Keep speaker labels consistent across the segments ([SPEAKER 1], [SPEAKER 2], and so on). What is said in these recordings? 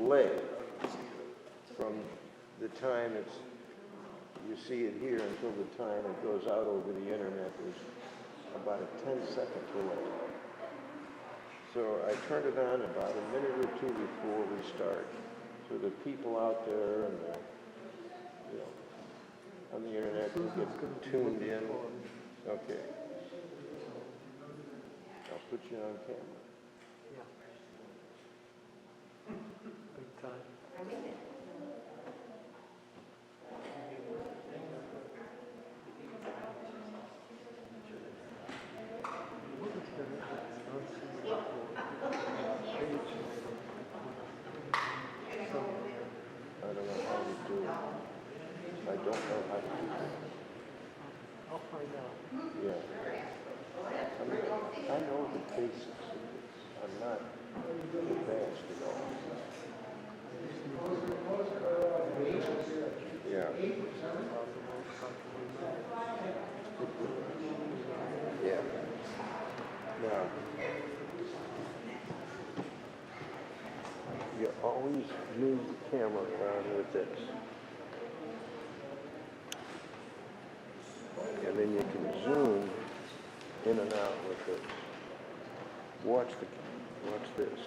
[SPEAKER 1] delay from the time you see it here until the time it goes out over the internet. There's about a 10-second delay. So I turn it on about a minute or two before we start, so the people out there and on the internet will get tuned in. Okay. I'll put you on camera.
[SPEAKER 2] Yeah. Big time.
[SPEAKER 1] I don't know how to do it. I don't know how to do it.
[SPEAKER 2] I'll find out.
[SPEAKER 1] Yeah. I know the basics of this. I'm not advanced at all. Yeah. Yeah. Now, you always move the camera around with this. And then you can zoom in and out with this. Watch this.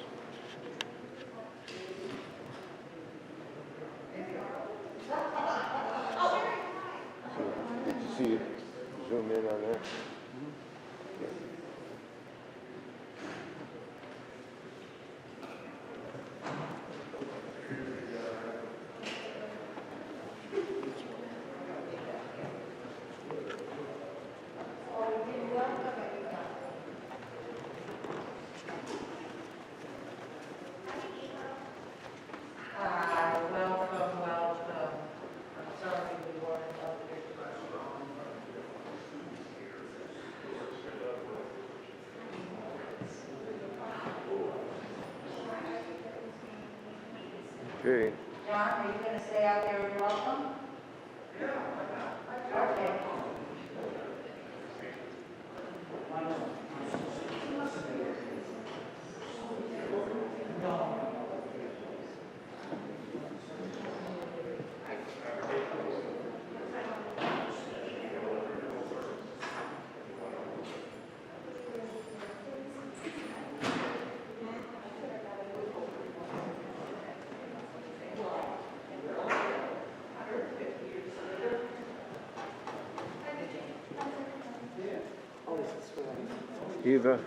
[SPEAKER 1] So, did you see it? Zoom in on that? Okay. Okay.
[SPEAKER 3] John, are you going to stay out there and welcome? Okay.
[SPEAKER 1] Eva.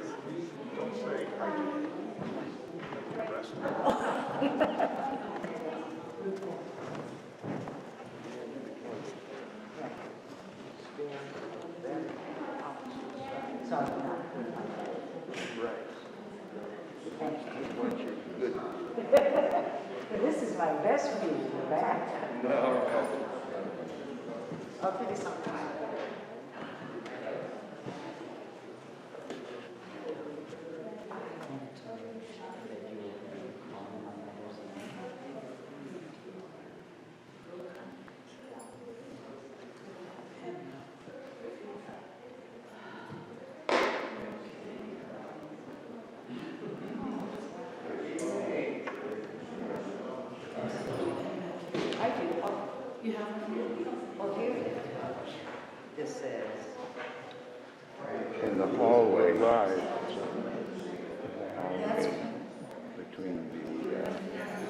[SPEAKER 3] This is my best view in the back. I'll give you some time. This says.
[SPEAKER 1] In the hallway. Live.
[SPEAKER 3] That's
[SPEAKER 4] Between the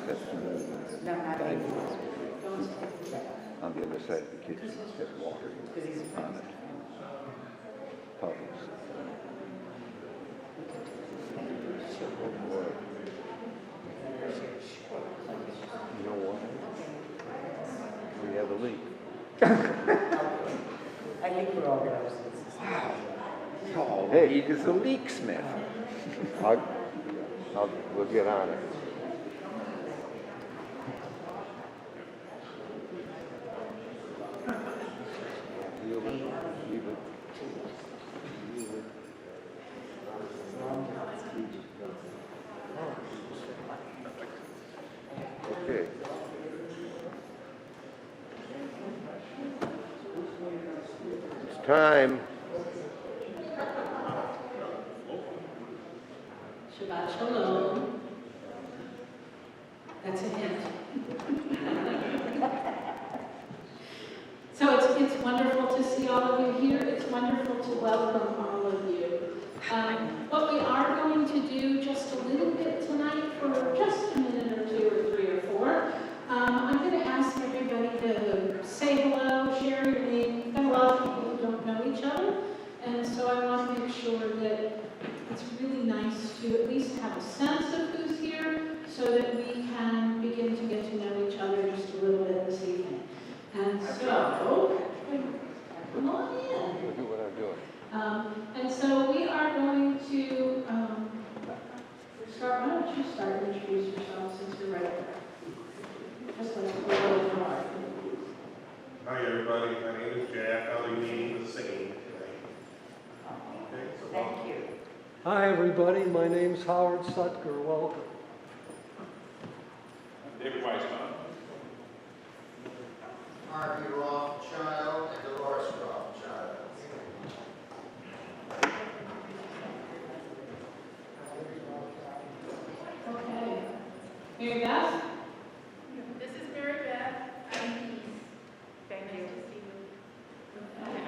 [SPEAKER 4] reception room and
[SPEAKER 3] no, not
[SPEAKER 4] the dining
[SPEAKER 3] even.
[SPEAKER 4] room. On the other side of the kitchen, it has water on it. Puddles.
[SPEAKER 1] You know what? We have a leak.
[SPEAKER 3] I think we're all going to.
[SPEAKER 4] Oh, hey, he's a leak smith.
[SPEAKER 1] We'll get on it. Okay. It's time.
[SPEAKER 5] Shabbat Sholom. That's it. hint. So it's wonderful to see all of you here. It's wonderful to welcome all of you. What we are going to do just a little bit tonight for just a minute or two or three or four, I'm going to ask everybody to say hello, share your name. We've got a lot of people who don't know each other, and so I want to make sure that it's really nice to at least have a sense of who's here so that we can begin to get to know each other just a little bit this evening. And so, come on in.
[SPEAKER 1] Look at what I'm doing.
[SPEAKER 5] And so we are going to start. Why don't you start and introduce yourself since you're right there? Just like a little more.
[SPEAKER 6] Hi everybody, my name is Jack. I'll be leading the singing today. Okay, so
[SPEAKER 3] Thank you.
[SPEAKER 2] Hi, everybody. My name's Howard Sutker. Welcome.
[SPEAKER 6] David Weissman.
[SPEAKER 7] Harvey Rothschild and Dolores Rothschild.
[SPEAKER 5] Okay. Mary Beth?
[SPEAKER 8] This is Mary Beth. I'm Denise. Thank you. Nice to see you.
[SPEAKER 3] I'm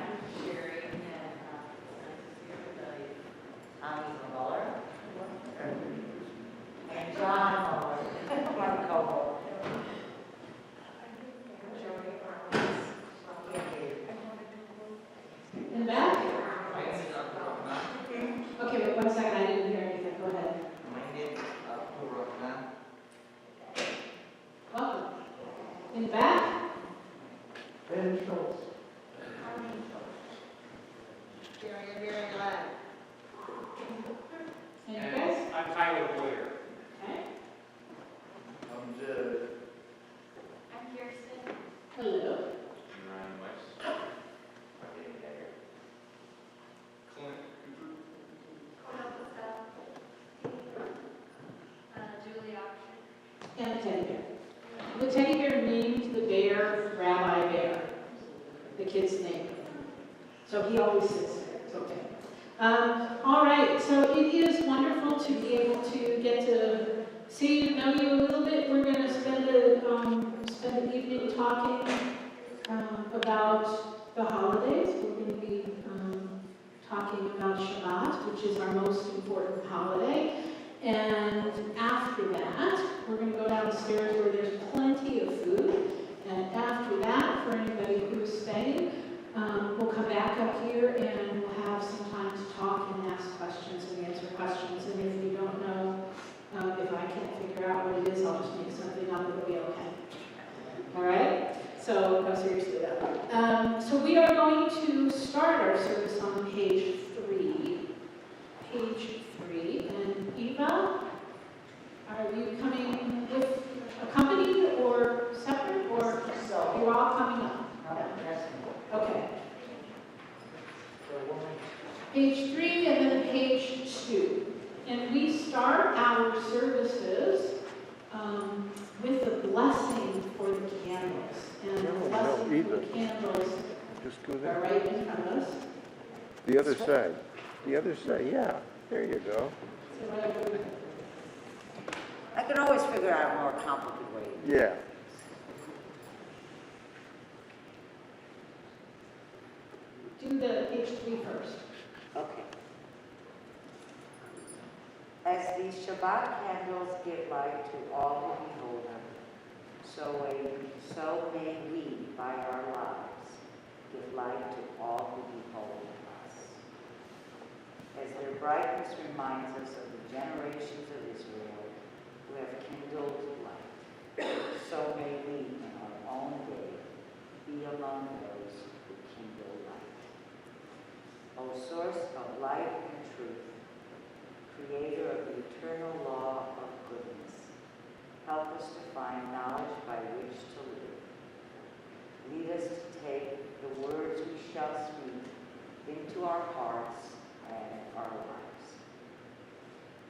[SPEAKER 3] Sherry, and nice to see everybody. I'm Muller. And John Muller, my co-worker.
[SPEAKER 5] In the back? Okay, wait 1 second. I didn't hear anything. Go ahead. Welcome. In the back?
[SPEAKER 2] Ben Schultz.
[SPEAKER 5] And you guys?
[SPEAKER 6] I'm Tyler Blair.
[SPEAKER 5] Okay.
[SPEAKER 7] I'm Judd.
[SPEAKER 8] I'm Kirsten.
[SPEAKER 5] Hello.
[SPEAKER 6] Ryan Weiss. Clint
[SPEAKER 8] Julie Auction.
[SPEAKER 5] And the teddy bear. The teddy bear named the bear Rabbi Bear, the kid's name. So he always sits there. It's okay. All right. So it is wonderful to be able to get to see you, know you a little bit. We're going to spend the evening talking about the holidays. We're going to be talking about Shabbat, which is our most important holiday. And after that, we're going to go downstairs where there's plenty of food. And after that, for anybody who's staying, we'll come back up here and we'll have some time to talk and ask questions and answer questions. And if you don't know, if I can't figure out what it is, I'll just make something up. It'll be okay. All right? So, no, seriously though. So we are going to start our service on page 3. Page 3. And Eva, are you coming with accompanied or separate, or
[SPEAKER 3] So,
[SPEAKER 5] you're all coming up?
[SPEAKER 3] that's me.
[SPEAKER 5] Okay. Page 3 and then page 2. And we start our services with the blessing for the candles. And the blessing for the candles
[SPEAKER 1] Just go
[SPEAKER 5] are
[SPEAKER 1] there.
[SPEAKER 5] right in front of us.
[SPEAKER 1] The other side. The other side, yeah. There you go.
[SPEAKER 5] So whatever.
[SPEAKER 3] I can always figure out a more complicated way.
[SPEAKER 1] Yeah.
[SPEAKER 5] Do the page 3 first.
[SPEAKER 3] Okay. As these Shabbat candles give light to all who behold them, so may we, by our lives, give light to all who behold us. As their brightness reminds us of the generations of Israel who have kindled light, so may we, in our own day, be among those who kindle light. O source of light and truth, creator of the eternal law of goodness, help us to find knowledge by which to live. Lead us to take the words we shall speak into our hearts and our lives.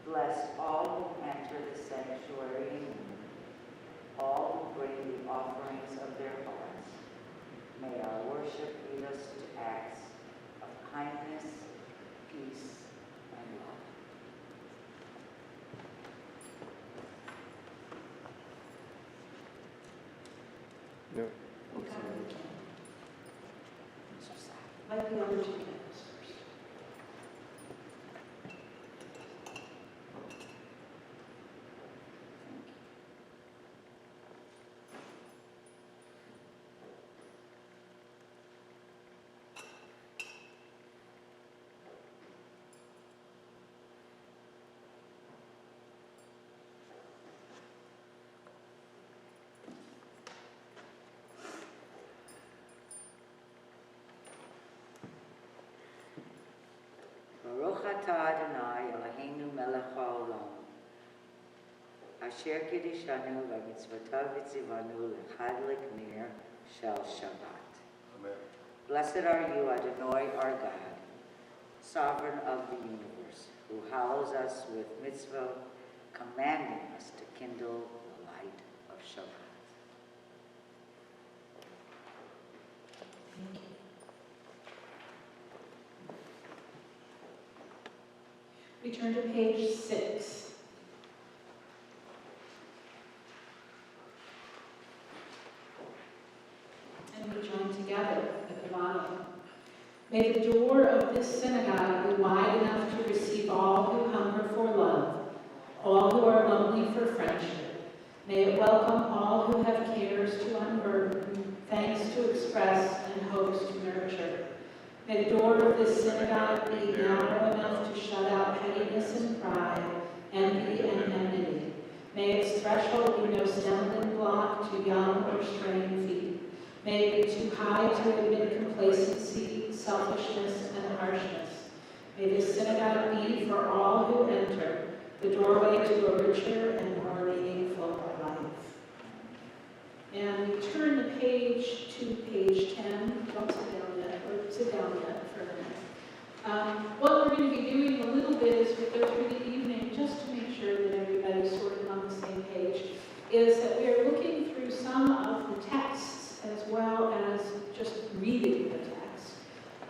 [SPEAKER 3] Bless all who enter the sanctuary in you, all who bring the offerings of their hearts. May our worship lead us to acts of kindness, peace, and love.
[SPEAKER 4] Yep.
[SPEAKER 5] We'll cover the candle. Like the other two candles first.
[SPEAKER 3] Baruch atah Adonai Eloheinu melech haolam, asher kiddushanu v'mitzvotav v'tzivanu l'chadlik ner shel Shabbat.
[SPEAKER 6] Amen.
[SPEAKER 3] Blessed are you, Adonai, our God, sovereign of the universe, who hallows us with mitzvah, commanding us to kindle the light of Shabbat.
[SPEAKER 5] Thank you. We turn to page 6. And we join together at the bottom. May the door of this synagogue be wide enough to receive all who hunger for love, all who are lonely for friendship. May it welcome all who have cares to unburden, thanks to express, and hopes to nurture. May the door of this synagogue be narrow enough to shut out pettiness and pride, envy and enmity. May its threshold be no stumbling block to young or straying feet. May it be too high to admit complacency, selfishness, and harshness. May this synagogue be for all who enter the doorway to a richer and more meaningful life. And we turn the page to page 10. Don't sit down yet, or sit down yet for a minute. What we're going to be doing a little bit as we go through the evening, just to make sure that everybody's sort of on the same page, is that we are looking through some of the texts as well as just reading the text,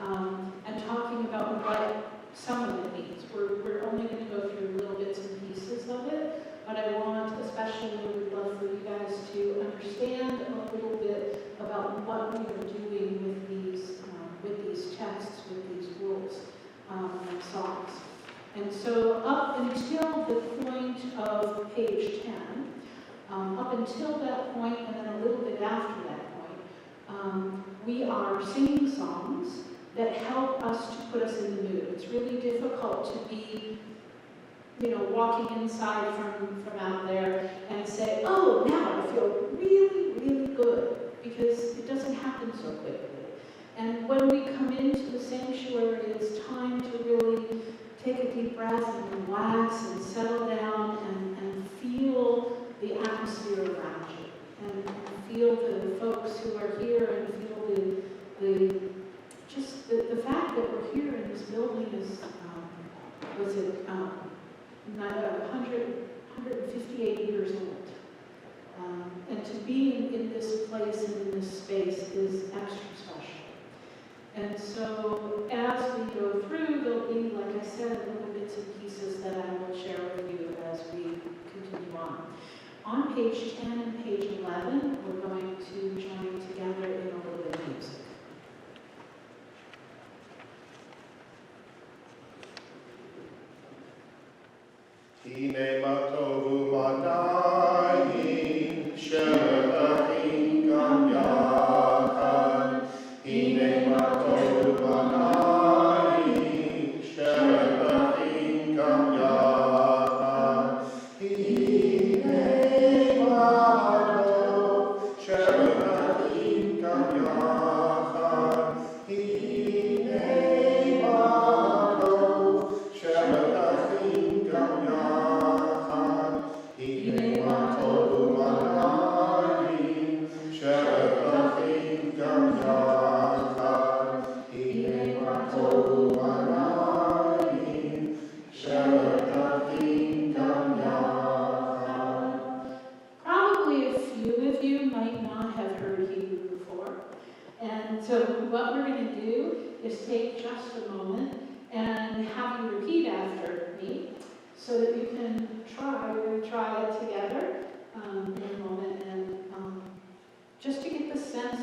[SPEAKER 5] and talking about what some of it means. We're only going to go through little bits and pieces of it, but I want, especially, would love for you guys to understand a little bit about what we are doing with these texts, with these rules and songs. And so up until the point of page 10, up until that point and then a little bit after that point, we are singing songs that help us to put us in the mood. It's really difficult to be, walking inside from out there and say, oh, now I feel really, really good, because it doesn't happen so quickly. And when we come into the sanctuary, it's time to really take a deep breath and relax and settle down and feel the atmosphere around you, and feel the folks who are here, and feel the fact that we're here in this building is, 158 years old. And to be in this place and in this space is extra special. And so as we go through, there'll be, like I said, little bits and pieces that I will share with you as we continue on. On page 10 and page 11, we're going to join together in a little bit of music.
[SPEAKER 6] Hine matovu madai, shelachim gam yachad. Hine matovu madai, shelachim gam yachad. Hine matov, shelachim gam yachad. Hine matov, shelachim gam yachad.
[SPEAKER 5] Probably a few of you might not have heard Hebrew before. And so what we're going to do is take just a moment and have you repeat after me so that you can try it together in a moment, and just to get the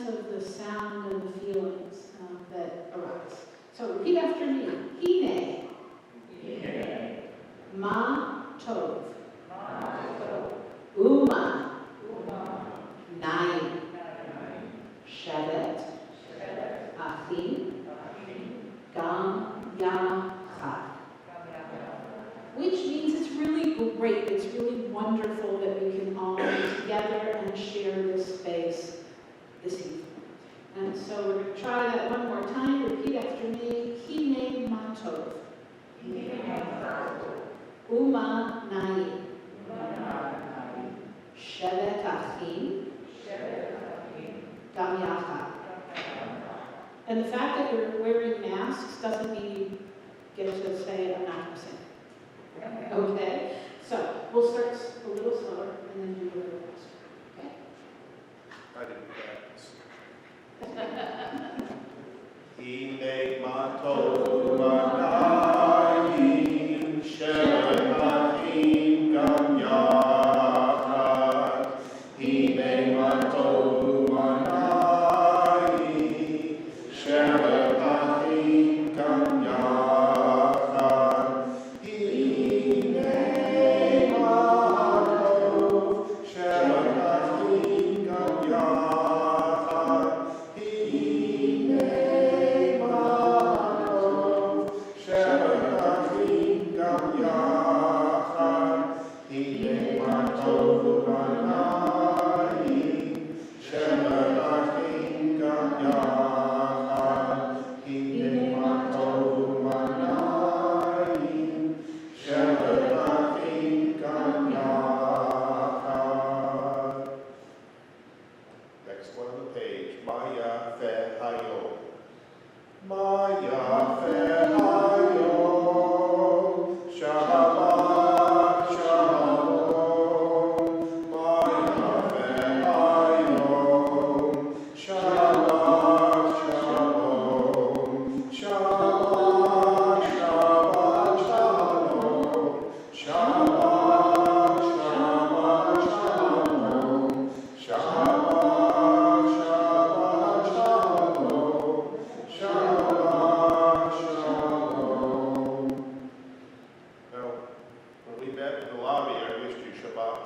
[SPEAKER 5] of the sound and the feelings that arise. So repeat after me. Hine. Ma tov. Uma. Naim. Shevet. Achim. Gam Yachad. Which means it's really great, it's really wonderful that we can all be together and share this space this evening. And so we're going to try that one more time. Repeat after me. Hine ma tov. Uma naim. Shevet achim. Gam yachad. And the fact that you're wearing masks doesn't mean you get to say, I'm not going to sing. Okay? So we'll start a little slower and then do a little faster. Okay?
[SPEAKER 6] I didn't practice. Hine matov manayim shevet achim gam yachad. Hine matov manayim shevet achim gam yachad.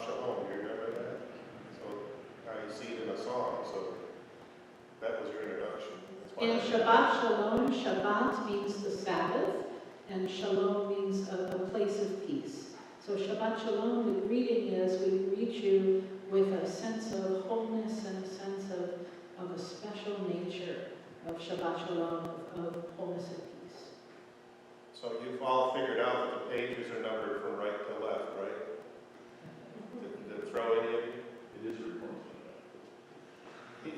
[SPEAKER 6] Sholom, you remember that? So now you see it in a song, so that was your introduction.
[SPEAKER 5] In Shabbat Sholom, Shabbat means the Sabbath, and Shalom means a place of peace. So Shabbat Shalom, the greeting is, we greet you with a sense of wholeness and a sense of a special nature of Shabbat Shalom, of wholeness and peace.
[SPEAKER 6] So you've all figured out that the pages are numbered from right to left, right? Did it throw any of you?
[SPEAKER 4] It is written.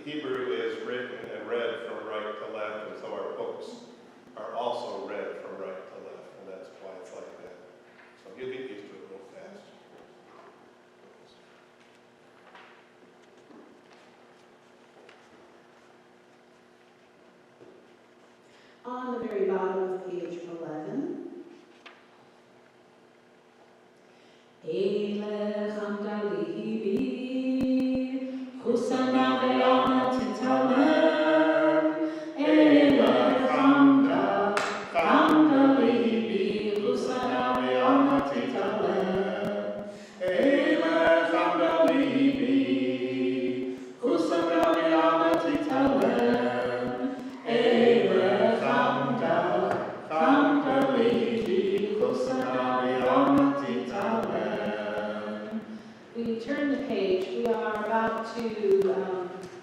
[SPEAKER 6] Hebrew is written and read from right to left, and so our books are also read from right to left, and that's why it's like that. So you'll get used to it real fast.
[SPEAKER 5] On the very bottom of page 11, Eilech Amdalihi, Husana Ve'ana Titalem, Eilech Amdalihi, Husana Ve'ana Titalem, Eilech Amdalihi, Husana Ve'ana Titalem, Eilech We turn the page. We are about to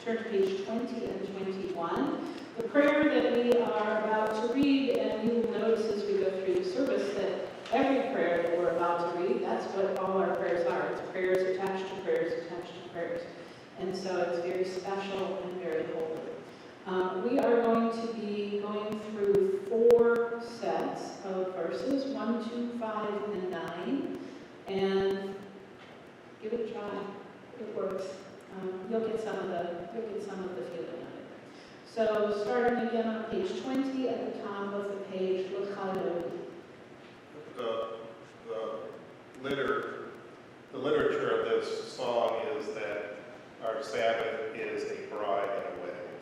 [SPEAKER 5] turn to page 20 and 21. The prayer that we are about to read, and you will notice as we go through the service that every prayer that we're about to read, that's what all our prayers are. It's prayers attached to prayers attached to prayers. And so it's very special and very holy. We are going to be going through 4 sets of verses, 1, 2, 5, and 9. And give it a try. It works. You'll get some of the feeling of it. So starting again on page 20 at the top of the page, L'Chaloi.
[SPEAKER 6] The literature of this song is that our Sabbath is a bride and a wedding.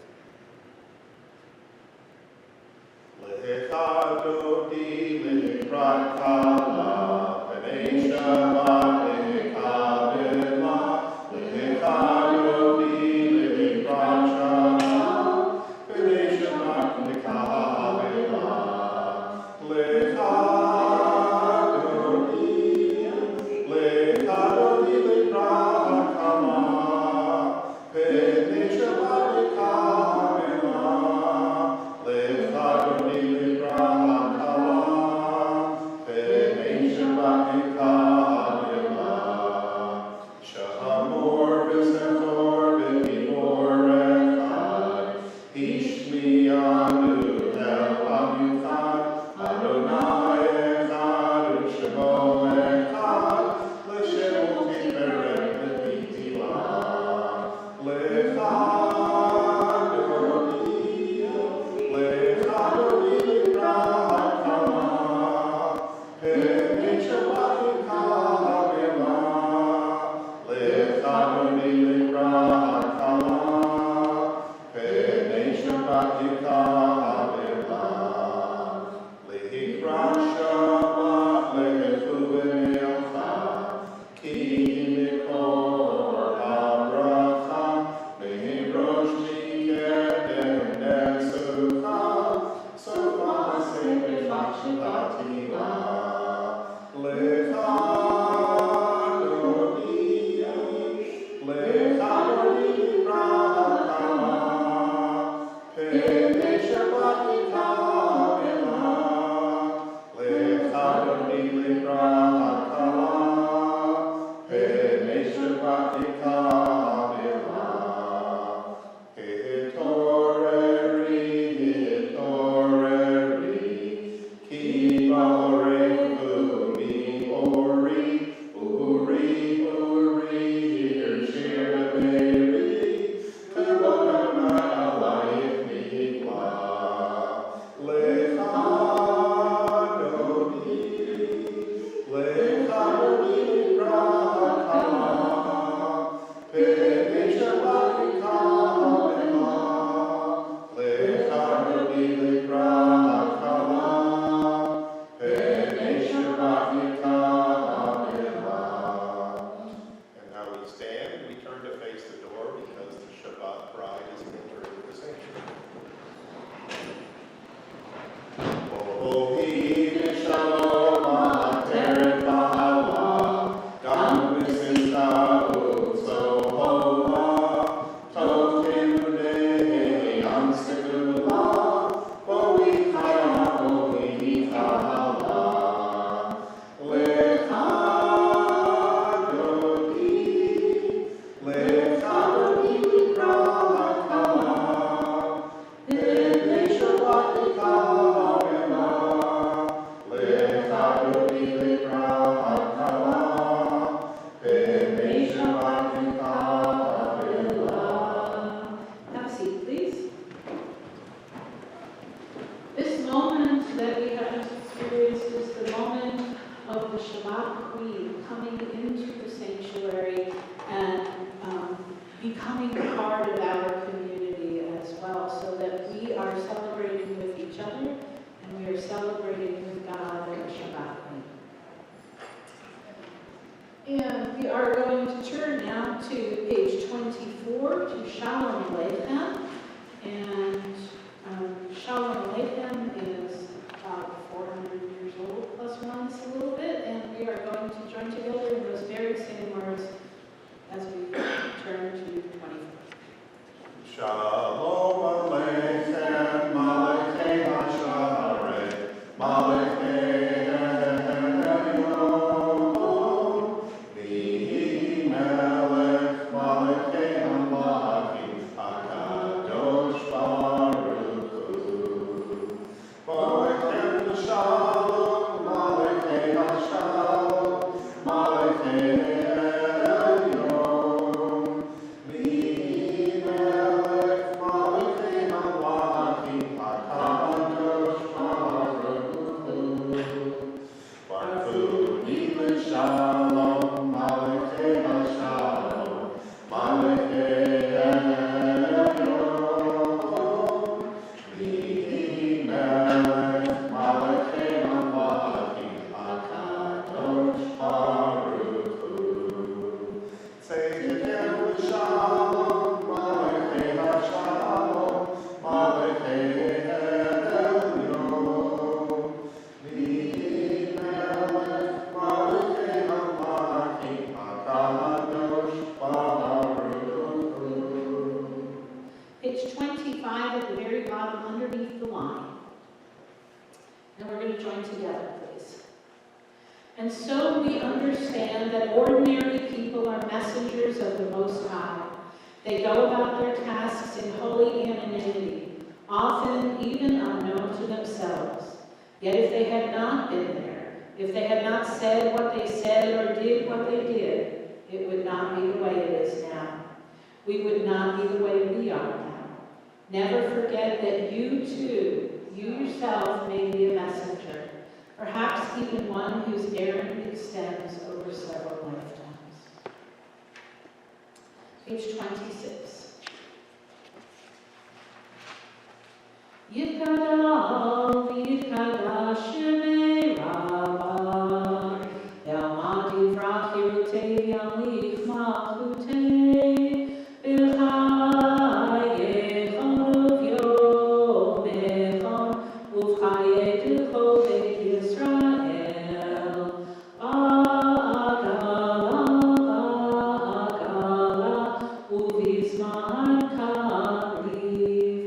[SPEAKER 5] And we are going to turn now to page 24 to Sholom. And Sholom is about 400 years old, plus minus a little bit, and we are going to join together in those very same words as we turn to 24.
[SPEAKER 6] Shalom Aleichem, Malachei HaSharei, Malachei Elyon, Mihi Melech, Malachei HaMalachim, HaKadosh Baruch Hu. Malachem Shalom, Malachei HaShalom, Malachei
[SPEAKER 5] Page 25 at the very bottom underneath the line. And we're going to join together, please. And so we understand that ordinary people are messengers of the Most High. They go about their tasks in holy anonymity, often even unknown to themselves. Yet if they had not been there, if they had not said what they said or did what they did, it would not be the way it is now. We would not be the way we are now. Never forget that you too, you yourself may be a messenger, perhaps even one whose errand extends over several lifetimes. Page 26. Yitkadal v'yitkadash shemei Rabbah, Yamad yivrach yirutei yamlich malchutei, B'chayei chorov yomechon, Uv'chayei d'chol beit Yisrael, Ba'agala, Uv'izman kariv,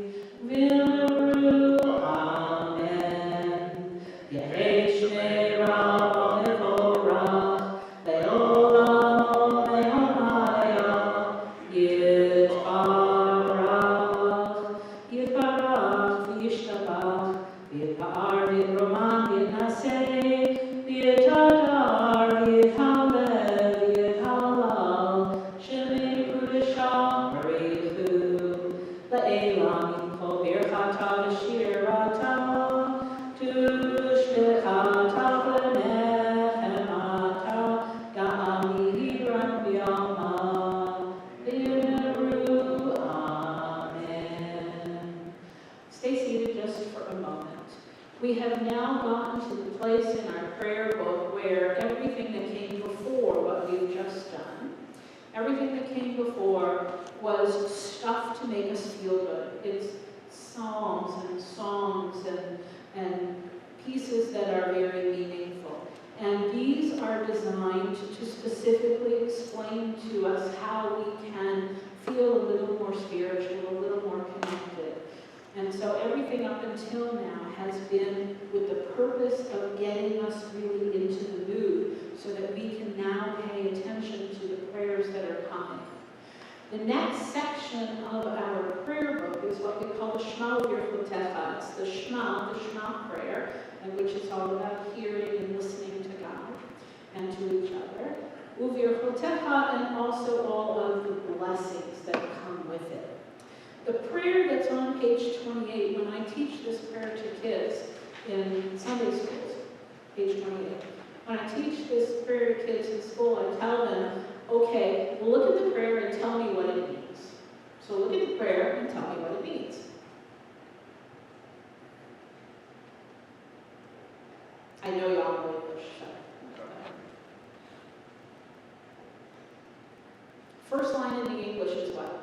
[SPEAKER 5] La'elam Yimcho Birchata V'shirata Tushbechata V'nechemata Ga'am Yihiran B'yama V'yimeru. Amen. Stay seated just for a moment. We have now gotten to the place in our prayer book where everything that came before what we've just done, everything that came before was stuff to make us feel good. It's psalms and songs and pieces that are very meaningful. And these are designed to specifically explain to us how we can feel a little more spiritual, a little more connected. And so everything up until now has been with the purpose of getting us really into the mood so that we can now pay attention to the prayers that are coming. The next section of our prayer book is what we call the Shema Uvirchotecha. It's the Shema prayer, and which is all about hearing and listening to God and to each other. Uvirchotecha, and also all of the blessings that come with it. The prayer that's on page 28, when I teach this prayer to kids in Sunday schools, page 28, when I teach this prayer to kids in school, I tell them, okay, well, look at the prayer and tell me what it means. So look at the prayer and tell me what it means. I know y'all know English, so. First line in the English is what?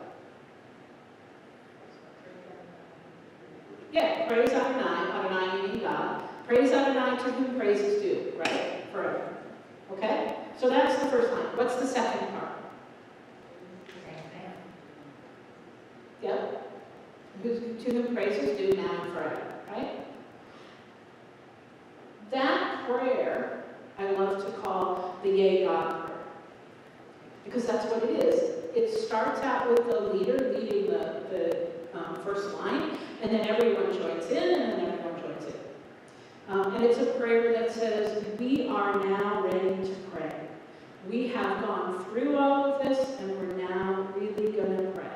[SPEAKER 5] Yeah, praise Adonai, Adonai meaning God. Praise Adonai to whom praise is due, right? Forever. Okay? So that's the first line. What's the second part? Yep. To whom praise is due now and forever, right? That prayer I love to call the Yea God prayer. Because that's what it is. It starts out with the leader leading the first line, and then everyone joins in, and then everyone joins in. And it's a prayer that says, we are now ready to pray. We have gone through all of this, and we're now really going to pray.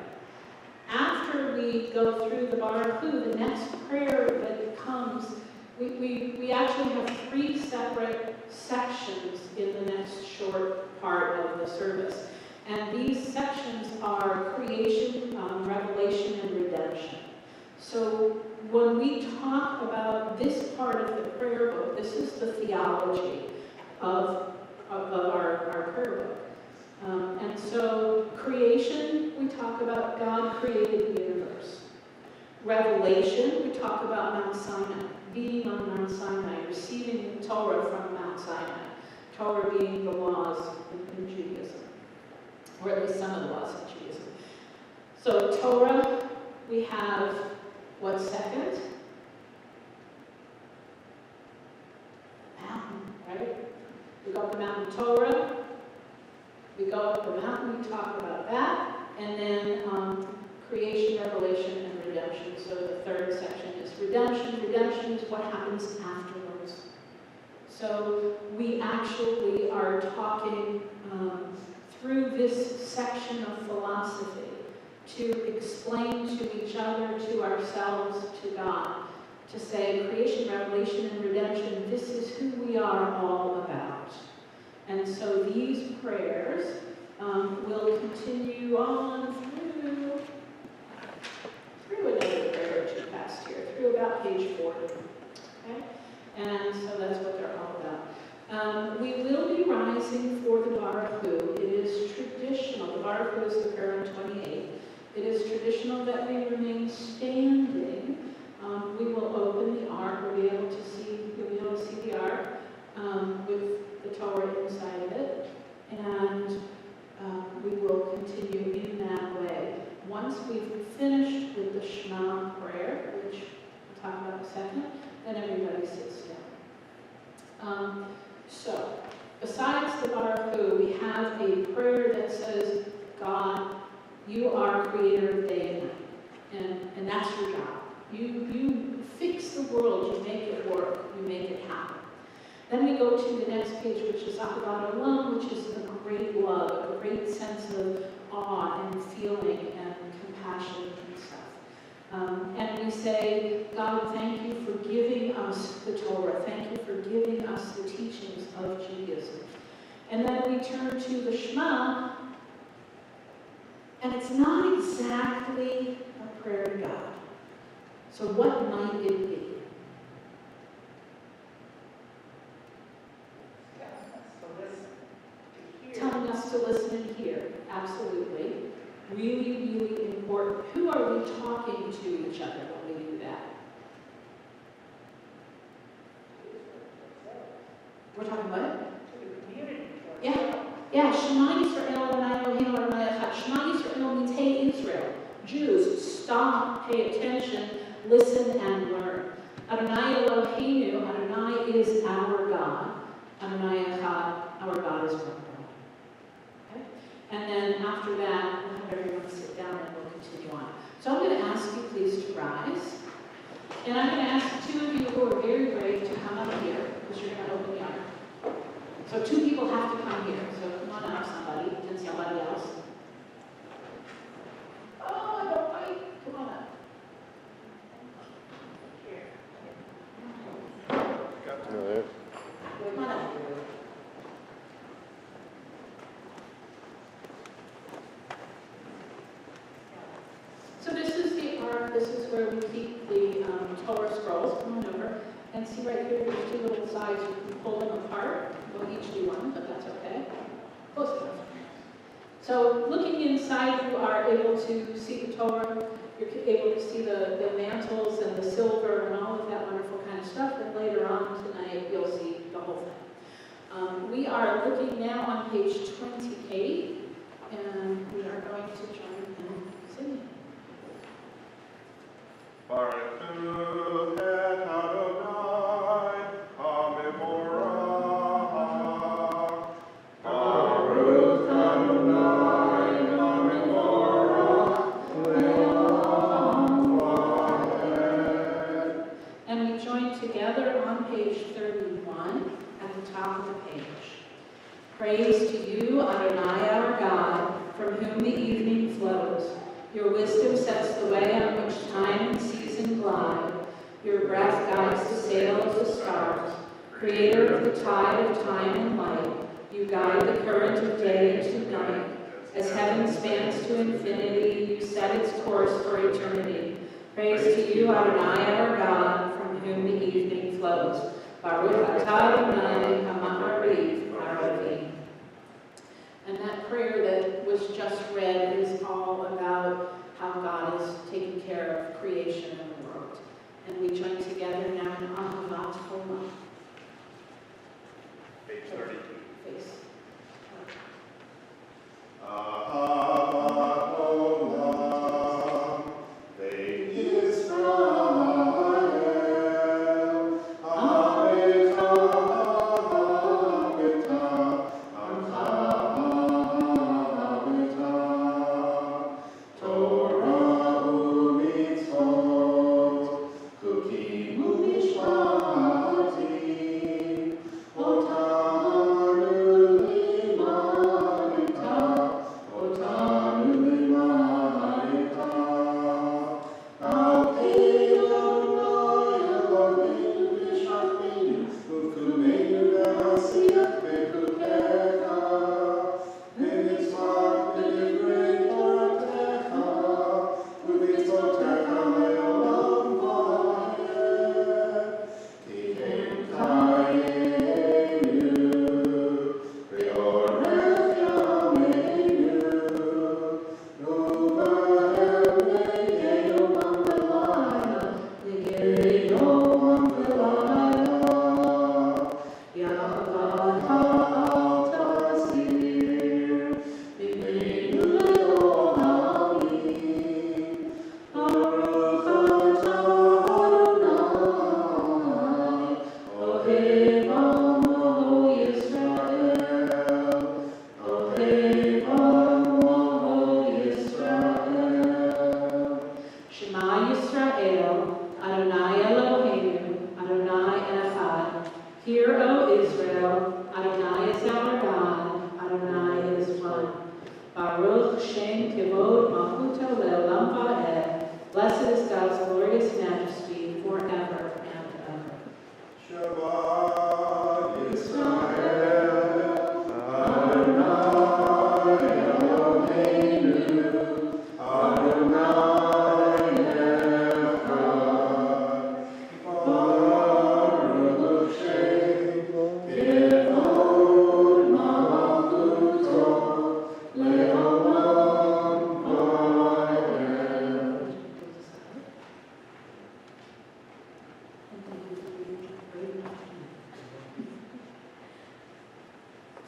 [SPEAKER 5] After we go through the Baruch Hu, the next prayer that comes, we actually have 3 separate sections in the next short part of the service. And these sections are creation, revelation, and redemption. So when we talk about this part of the prayer book, this is the theology of our prayer book. And so creation, we talk about God created the universe. Revelation, we talk about Mount Sinai, being on Mount Sinai, receiving the Torah from Mount Sinai, Torah being the laws in Judaism, or at least some of the laws of Judaism. So Torah, we have what's second? Mountain, right? We got the mountain Torah. We go up the mountain, we talk about that, and then creation, revelation, and redemption. So the third section is redemption. Redemption is what happens afterwards. So we actually are talking through this section of philosophy to explain to each other, to ourselves, to God, to say creation, revelation, and redemption, this is who we are all about. And so these prayers will continue on through another prayer or two past here, through about page 40. Okay? And so that's what they're all about. We will be rising for the Baruch Hu. It is traditional. The Baruch Hu is the prayer on 28. It is traditional that we remain standing. We will open the ark. You'll be able to see the ark with the Torah inside of it, and we will continue in that way. Once we've finished with the Shema prayer, which we'll talk about in a second, then everybody sits down. So, besides the Baruch Hu, we have a prayer that says, God, you are creator of day and night, and that's your job. You fix the world, you make it work, you make it happen. Then we go to the next page, which is Ahavat Olam, which is a great love, a great sense of awe and feeling and compassion and stuff. And we say, God, thank you for giving us the Torah. Thank you for giving us the teachings of Judaism. And then we turn to the Shema, and it's not exactly a prayer to God. So what might it be? Telling us to listen and hear. Absolutely. Really, really important. Who are we talking to each other when we do that? We're talking what? Yeah. Yeah. Shema Yisrael Adonai Eloheinu Adonai Echad. Shema Yisrael means, hey Israel. Jews, stop, pay attention, listen and learn. Adonai Eloheinu, Adonai is our God. Adonai Echad, our God is one God. Okay? And then after that, we'll have everyone sit down and we'll continue on. So I'm going to ask you please to rise. And I'm going to ask two of you who are very brave to come up here, because you're going to open the ark. So two people have to come here. So come on up, somebody, and somebody else. Oh, I don't bite. Come on up.
[SPEAKER 1] No,
[SPEAKER 5] Come on up. So this is the ark. This is where we keep the Torah scrolls. Come on over. And see right here, there's two little sides. You can pull them apart. We'll each do one, but that's okay. Close enough. So looking inside, you are able to see the Torah. You're able to see the mantles and the silver and all of that wonderful kind of stuff. And later on tonight, you'll see the whole thing. We are looking now on page 28, and we are going to join in singing.
[SPEAKER 6] Baruch et Adonai, HaMevorach.
[SPEAKER 5] Baruch Adonai, HaMevorach, Le'olam Va'ed. And we join together on page 31 at the top of the page. Praise to you, Adonai our God, from whom the evening flows. Your wisdom sets the way on which time and season glide. Your breath guides the sail of the stars. Creator of the tide of time and light, you guide the current of day into night. As heaven spans to infinity, you set its course for eternity. Praise to you, Adonai our God, from whom the evening flows. Baruch atah Adonai HaMa'ariv Ha'ravim. And that prayer that was just read is all about how God is taking care of creation and the world. And we join together now in Ahavat Olam.
[SPEAKER 6] Page 32.
[SPEAKER 5] Face.
[SPEAKER 6] Ahavat Olam, Beit Yisrael,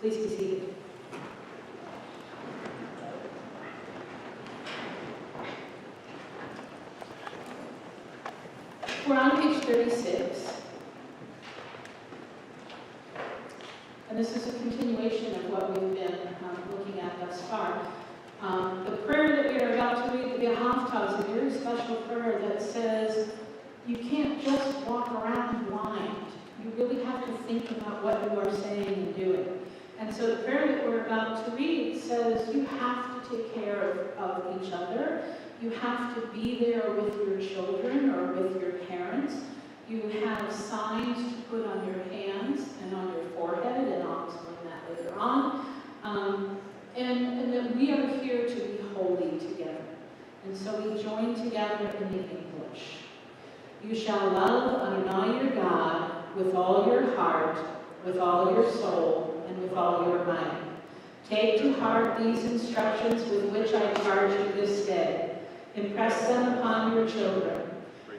[SPEAKER 5] Please be seated. We're on page 36. And this is a continuation of what we've been looking at thus far. The prayer that we are about to read, the Behavta, is a very special prayer that says you can't just walk around blind. You really have to think about what you are saying and doing. And so the prayer that we're about to read says you have to take care of each other. You have to be there with your children or with your parents. You have signs to put on your hands and on your forehead, and I'll explain that later on. And that we are here to be holy together. And so we join together in the English. You shall love Adonai your God with all your heart, with all your soul, and with all your might. Take to heart these instructions with which I charge you this day. Impress them upon your children.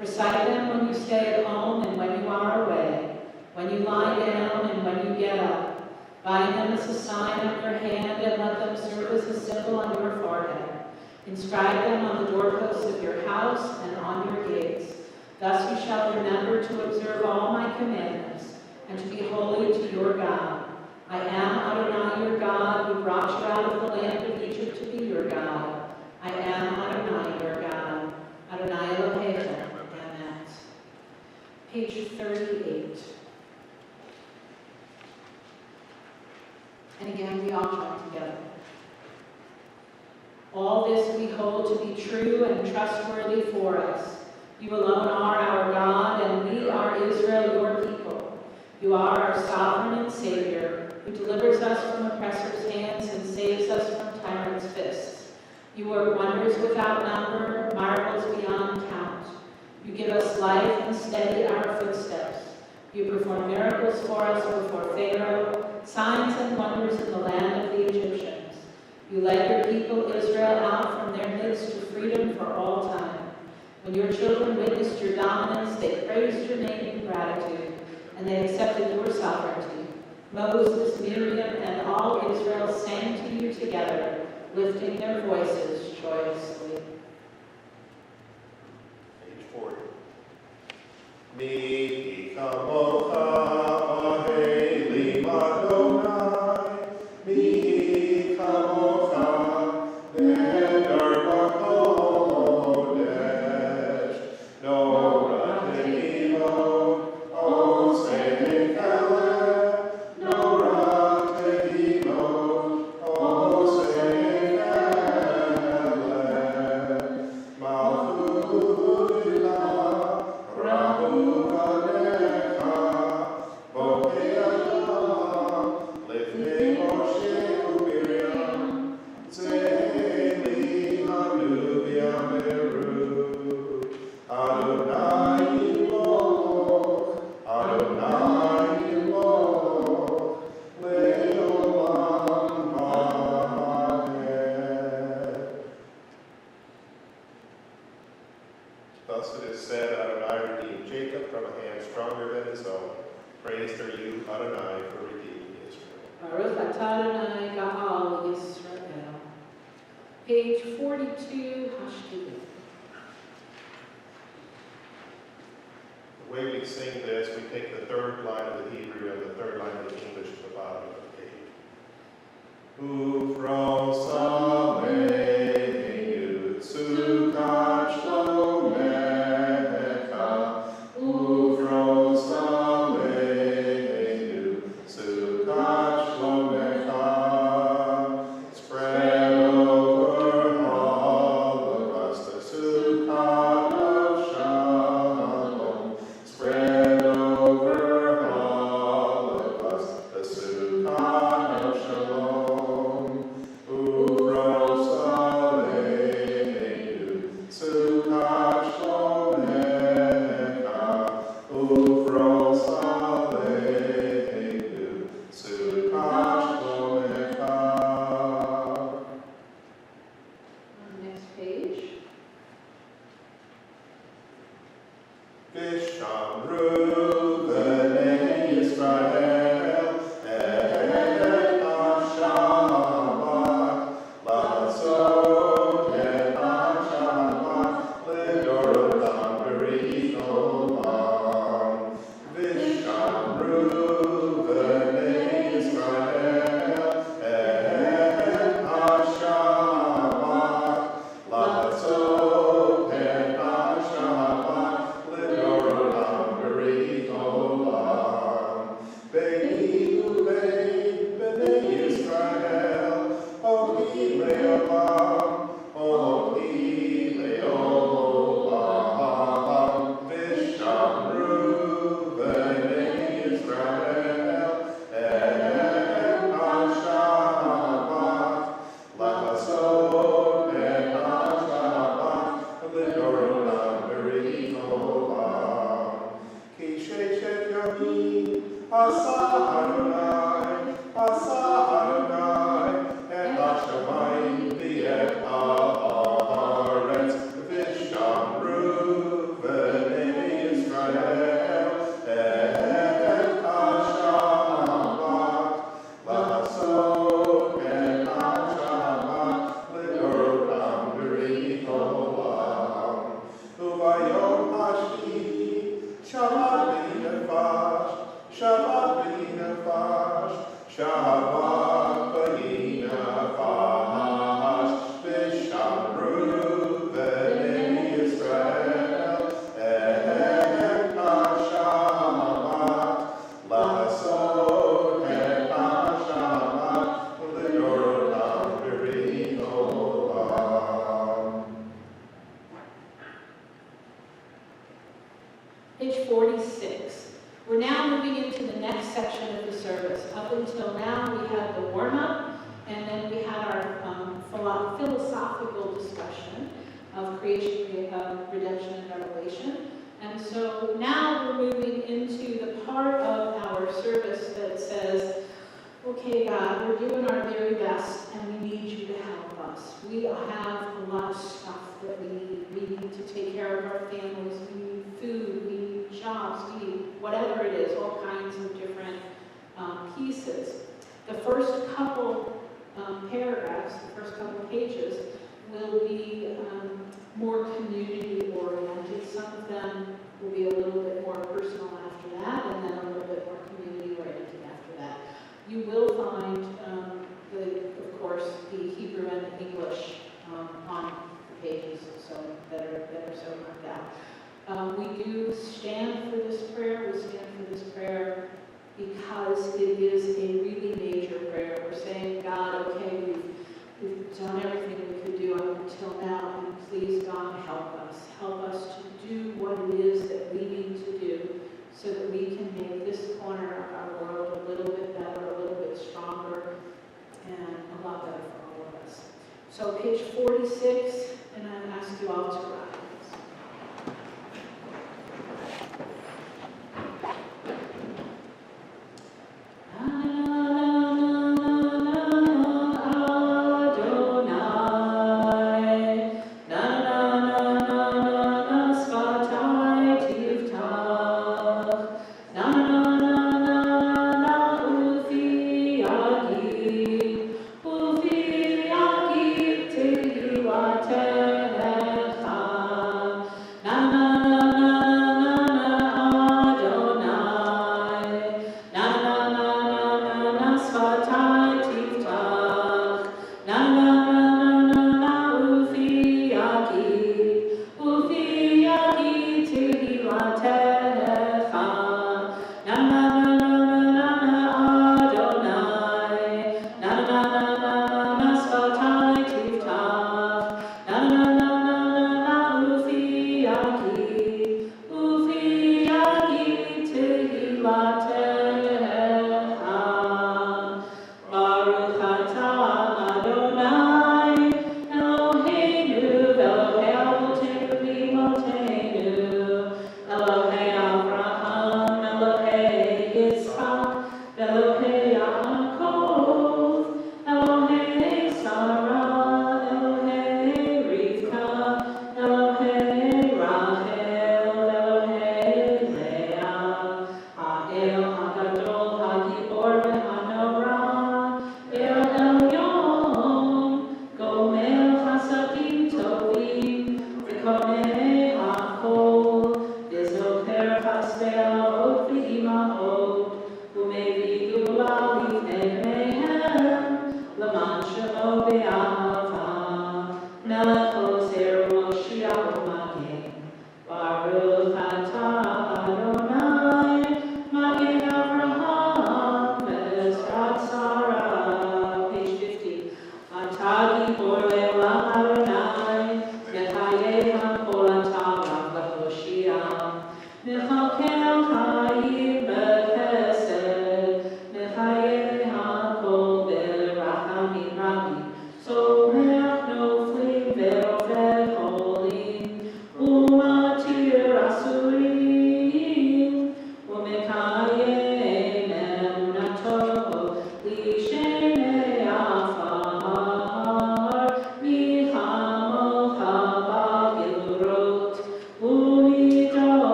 [SPEAKER 5] Recite them when you stay at home and when you are away, when you lie down and when you get up. Bind them as a sign on your hand and let them serve as a symbol on your forehead. Inscribe them on the doorposts of your house and on your gates. Thus you shall remember to observe all my commandments and to be holy to your God. I am Adonai your God, who brought you out of the land of Egypt to be your God. I am Adonai your God. Adonai Elohecha. Amen. Page 38. And again, we all join together. All this we hold to be true and trustworthy for us. You alone are our God, and we are Israel, your people. You are our sovereign and Savior, who delivers us from oppressors' hands and saves us from tyrants' fists. You work wonders without number, marvels beyond count. You give us life and steady our footsteps. You perform miracles for us before Pharaoh, signs and wonders in the land of the Egyptians. You led your people Israel out from their midst to freedom for all time. When your children witnessed your dominance, they praised your name in gratitude, and they accepted your sovereignty. Moses, Miriam, and all Israel sang to you together, lifting their voices joyously.
[SPEAKER 6] Page 40. Mi kamocha aheli Adonai, mi kamocha nehedar b'kodesh, no ratehimo oseh keleh, no ratehimo oseh keleh, malchut Rahu Kadecha, Bokeh Adam, Lifnei Moshe Ubiriam, Zeli Hanu V'Yameru, Adonai Yimloch, Adonai Yimloch, Le'olam Amen. Thus it is said, Adonai redeemed Jacob from a hand stronger than his own. Praised are you, Adonai, for redeeming Israel.
[SPEAKER 5] Baruch atah Adonai Ga'al Yisrael. Page 42, Hashkidah.
[SPEAKER 6] The way we sing this, we take the third line of the Hebrew and the third line of the English to the bottom of the page. Ufro Sameinu Tzukach Shlomecha, Ufro Sameinu Tzukach Shlomecha, spread over all of us the Sukkah of Shalom, spread over all of us the Sukkah of Shalom. Ufros Aleinu, Sukkah Shlomecha, Ufros Aleinu, Sukkah Shlomecha.
[SPEAKER 5] Next page.
[SPEAKER 6] Vishamru b'nei Yisrael, et
[SPEAKER 5] Page 46. We're now moving into the next section of the service. Up until now, we had the warm-up, and then we had our philosophical discussion of creation, redemption, and revelation. And so now we're moving into the part of our service that says, okay, God, we're doing our very best, and we need you to help us. We have a lot of stuff that we need. We need to take care of our families. We need food. We need jobs. We need whatever it is, all kinds of different pieces. The first couple paragraphs, the first couple pages, will be more community-oriented. Some of them will be a little bit more personal after that, and then a little bit more community-oriented after that. You will find, of course, the Hebrew and the English on the pages that are so marked out. We do stand for this prayer. We stand for this prayer because it is a really major prayer. We're saying, God, okay, we've done everything we could do up until now, and please, God, help us. Help us to do what it is that we need to do so that we can make this corner of our world a little bit better, a little bit stronger, and a lot better for all of us. So page 46, and I ask you all to rise.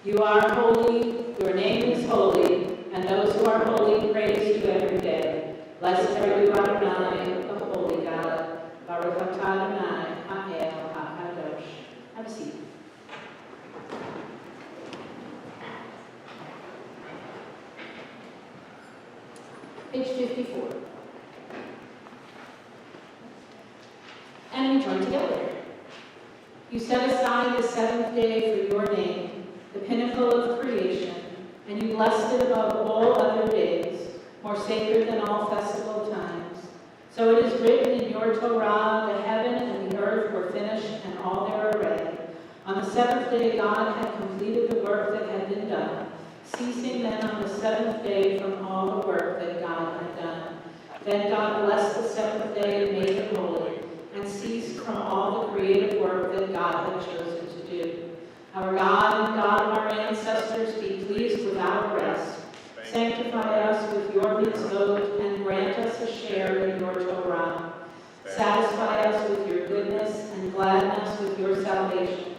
[SPEAKER 5] You are holy, your name is holy, and those who are holy praise you every day. Blessed are you, Adonai, the holy God. Baruch atah Adonai, ha'el ha'kadosh. Have a seat. Page 54. And we join together. You set aside the seventh day for your name, the pinnacle of creation, and you blessed it above all other days, more sacred than all festival times. So it is written in your Torah, the heaven and the earth were finished and all their array. On the seventh day God had completed the work that had been done, ceasing then on the seventh day from all the work that God had done. Then God blessed the seventh day and made it holy, and ceased from all the creative work that God had chosen to do. Our God and God of our ancestors, be pleased with our rest. Sanctify us with your mitzvot and grant us a share in your Torah. Satisfy us with your goodness and gladden us with your salvation.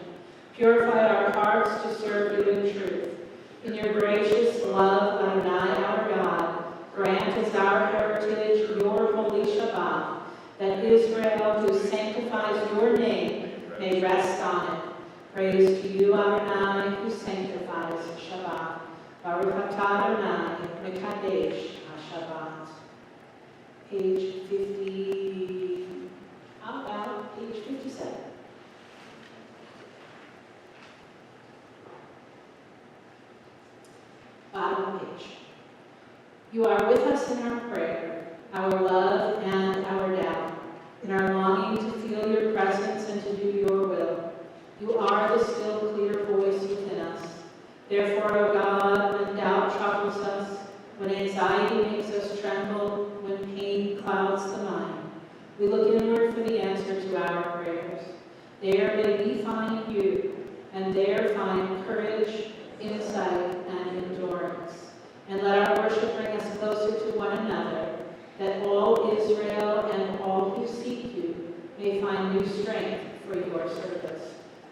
[SPEAKER 5] Purify our hearts to serve you in truth. In your gracious love, Adonai, our God, grant as our heritage your holy Shabbat, that Israel, who sanctifies your name, may rest on it. Praise to you, Adonai, who sanctifies Shabbat. Baruch atah Adonai, mekadesh ha-Shabbat. Page 50, how about page 57? Bottom page. You are with us in our prayer, our love and our doubt, in our longing to feel your presence and to do your will. You are the still clear voice within us. Therefore, O God, when doubt troubles us, when anxiety makes us tremble, when pain clouds the mind, we look inward for the answer to our prayers. There may we find you, and there find courage, insight, and endurance. And let our worship bring us closer to one another, that all Israel and all who seek you may find new strength for your service.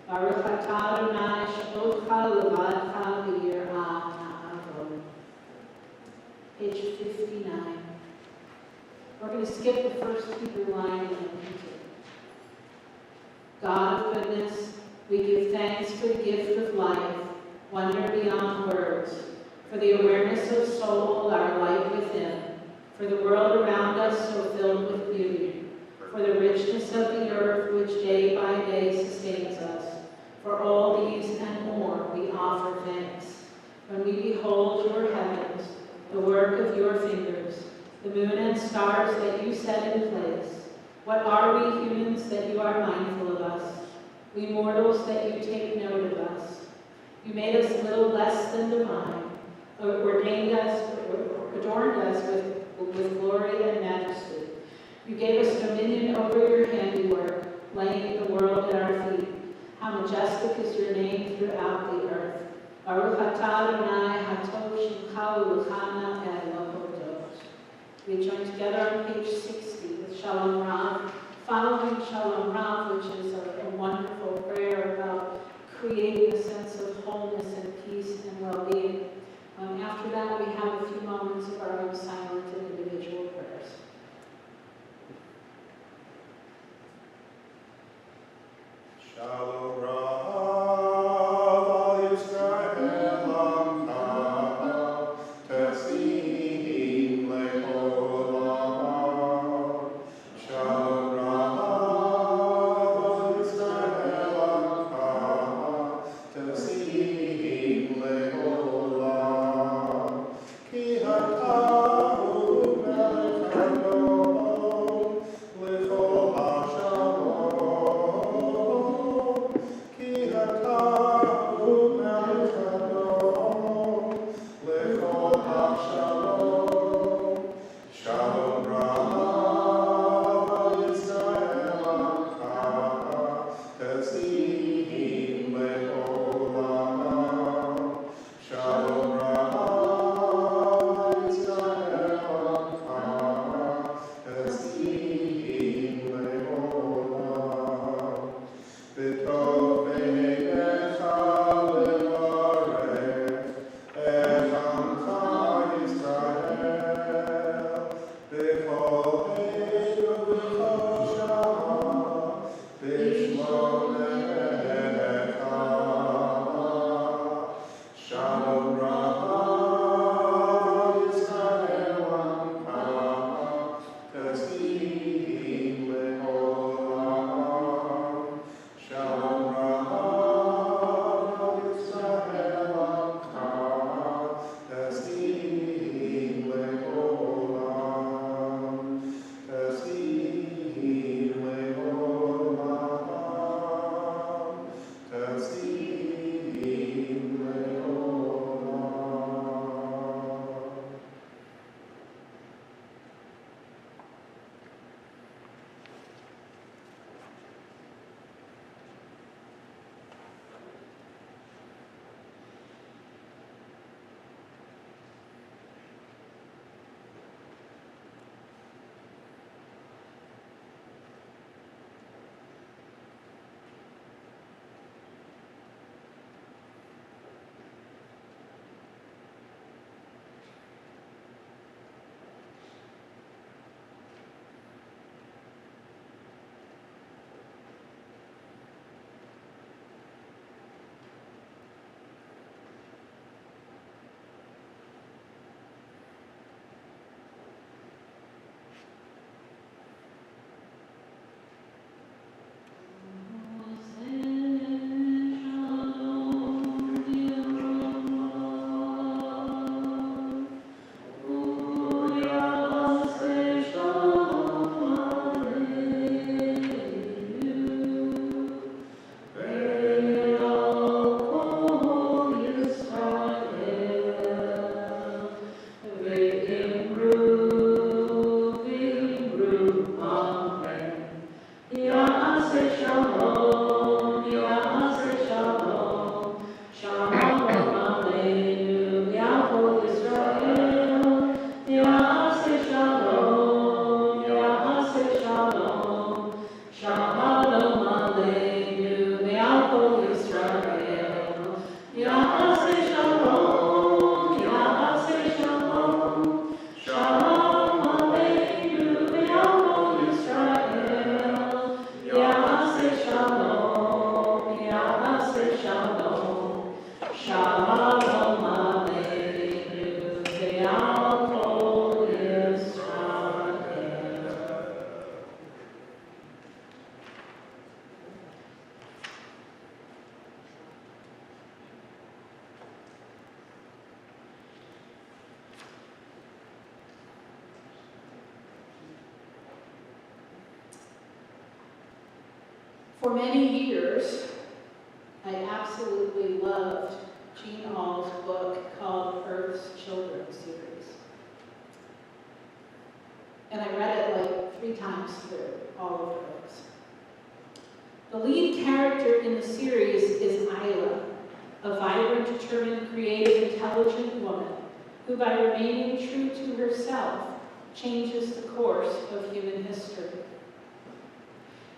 [SPEAKER 5] Baruch atah Adonai she'odcha levadcha v'yirah ta'avod. Page 59. We're going to skip the first Hebrew line and then continue. God of goodness, we give thanks for the gift of life, wonder beyond words, for the awareness of soul, our light within, for the world around us so filled with beauty, for the richness of the earth which day by day sustains us. For all these and more we offer thanks. When we behold your heavens, the work of your fingers, the moon and stars that you set in place, what are we humans that you are mindful of us? We mortals that you take note of us. You made us little less than divine, adorned us with glory and majesty. You gave us dominion over your handiwork, laying the world at our feet. How majestic is your name throughout the earth. Baruch atah Adonai hatov shemcha u'luchana el. We join together on page 60 with Shalom Rav, following Shalom Rav, which is a wonderful prayer about creating a sense of wholeness and peace and well-being. After that, we have a few moments of our own silent and individual prayers.
[SPEAKER 6] Shalom Rav Yisrael Amcha Tesim Le'olam. Shalom Rav Yisrael Amcha Tesim Le'olam. Ki hatahu
[SPEAKER 5] For many years, I absolutely loved Jean Auel's book called Earth's Children series. And I read it like 3 times through, all of the books. The lead character in the series is Isla, a vibrant, determined, creative, intelligent woman who, by remaining true to herself, changes the course of human history.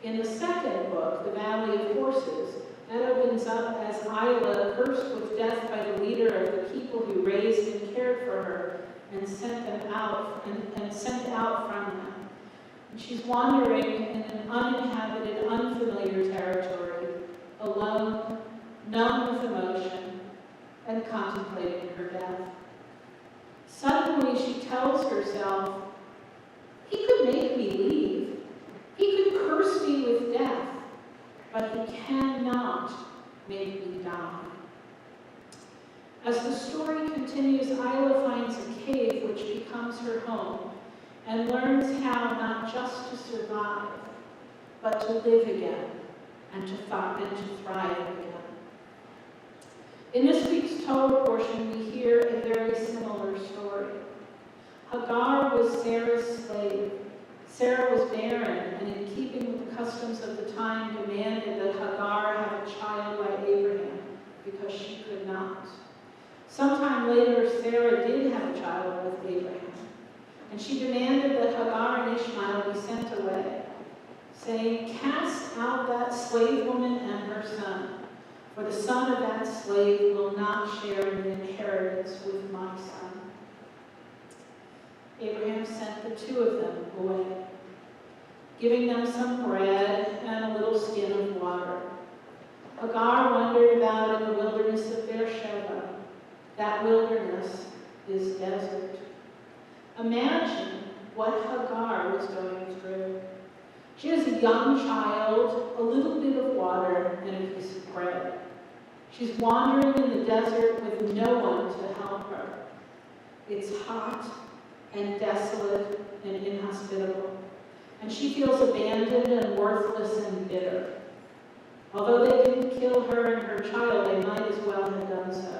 [SPEAKER 5] In the second book, The Valley of Horses, that opens up as Isla, cursed with death by the leader of the people who raised and cared for her and sent out from them. And she's wandering in an uninhabited, unfamiliar territory, alone, numb with emotion, and contemplating her death. Suddenly she tells herself, he could make me leave. He could curse me with death, but he cannot make me die. As the story continues, Isla finds a cave which becomes her home and learns how not just to survive, but to live again and to thrive again. In this week's Torah portion, we hear a very similar story. Hagar was Sarah's slave. Sarah was barren, and in keeping with the customs of the time, demanded that Hagar have a child by Abraham, because she could not. Sometime later, Sarah did have a child with Abraham, and she demanded that Hagar and Ishmael be sent away, saying, "Cast out that slave woman and her son, for the son of that slave will not share in the inheritance with my son." Abraham sent the 2 of them away, giving them some bread and a little skin of water. Hagar wandered about in the wilderness of Beersheba. That wilderness is desert. Imagine what Hagar was going through. She has a young child, a little bit of water, and a piece of bread. She's wandering in the desert with no one to help her. It's hot and desolate and inhospitable, and she feels abandoned and worthless and bitter. Although they didn't kill her and her child, they might as well have done so.